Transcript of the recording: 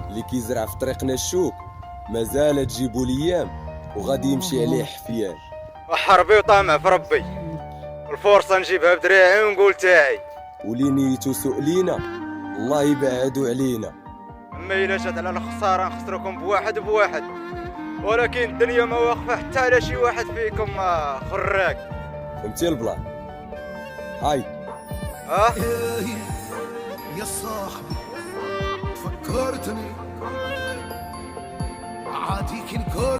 اللي كيزرع في طريقنا الشوك مازال تجيبو ليام وغادي يمشي عليه حفيان. وحربي وطامع في ربي، والفرصة نجيبها بدراعي ونقول تاعي. ولي نيتو سوء لينا الله يبعدو علينا. اما الا جات على الخسارة نخسركم بواحد بواحد، ولكن الدنيا ما واقفة حتى على شي واحد فيكم خراك. فهمتي البلان؟ هاي يا صاحبي فكرتني عادي كنكون